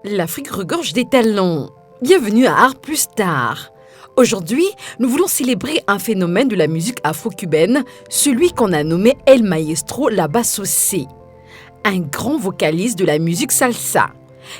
L'Afrique regorge des talents. Bienvenue à Art plus Star. Aujourd'hui, nous voulons célébrer un phénomène de la musique afro-cubaine, celui qu'on a nommé El Maestro Labassosé, un grand vocaliste de la musique salsa.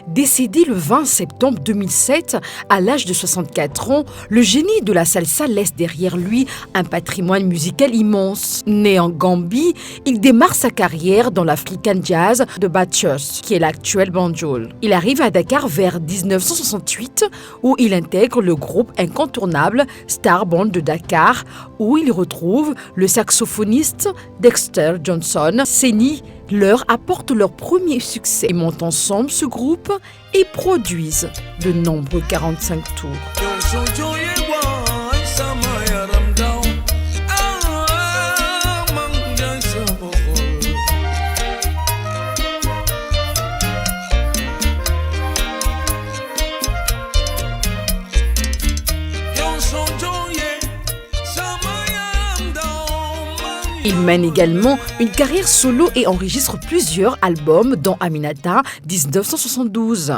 Décédé le 20 septembre 2007, à l'âge de 64 ans, le génie de la salsa laisse derrière lui un patrimoine musical immense. Né en Gambie, il démarre sa carrière dans l'African Jazz de Bachos, qui est l'actuel Banjul. Il arrive à Dakar vers 1968, où il intègre le groupe incontournable Star Band de Dakar, où il retrouve le saxophoniste Dexter Johnson. Seni leur apporte leur premier succès. Ils montent ensemble ce groupe et produisent de nombreux 45 tours. Il mène également une carrière solo et enregistre plusieurs albums, dont Aminata 1972.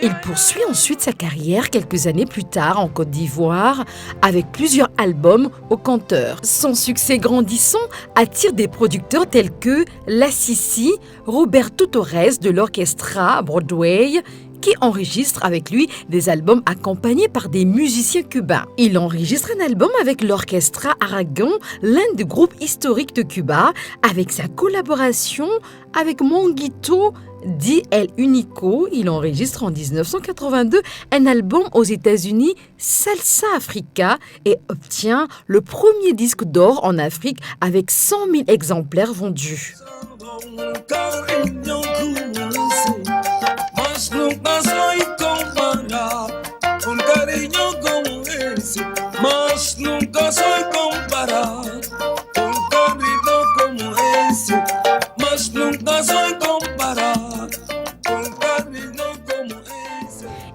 Il poursuit ensuite sa carrière quelques années plus tard en Côte d'Ivoire avec plusieurs albums au compteur. Son succès grandissant attire des producteurs tels que La Sissi, Roberto Torres de l'Orchestra Broadway, qui enregistre avec lui des albums accompagnés par des musiciens cubains. Il enregistre un album avec l'Orchestra Aragon, l'un des groupes historiques de Cuba, avec sa collaboration avec Monguito dit El Unico. Il enregistre en 1982 un album aux États-Unis, Salsa Africa, et obtient le premier disque d'or en Afrique avec 100 000 exemplaires vendus.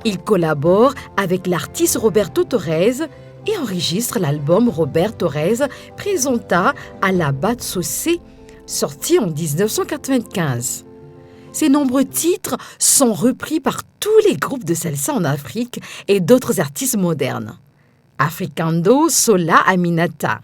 Il collabore avec l'artiste Roberto Torres et enregistre l'album Robert Torres Presenta a Labassosé, sorti en 1995. Ces nombreux titres sont repris par tous les groupes de salsa en Afrique et d'autres artistes modernes. Africando Sola Aminata.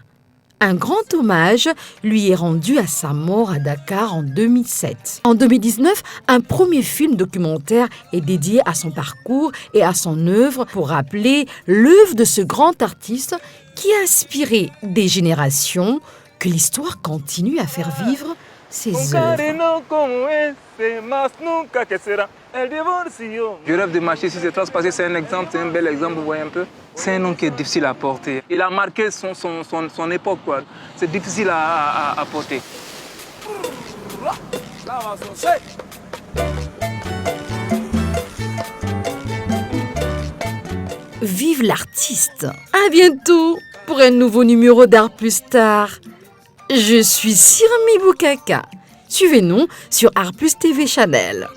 Un grand hommage lui est rendu à sa mort à Dakar en 2007. En 2019, un premier film documentaire est dédié à son parcours et à son œuvre pour rappeler l'œuvre de ce grand artiste qui a inspiré des générations, que l'histoire continue à faire vivre ses œuvres. Je rêve de marcher sur ces traces parce que c'est un exemple, c'est un bel exemple, vous voyez un peu. C'est un homme qui est difficile à porter. Il a marqué son époque, quoi. C'est difficile à porter. Vive l'artiste! À bientôt pour un nouveau numéro d'Art plus Star. Je suis Sirmi Boukaka. Suivez-nous sur Art plus TV Channel.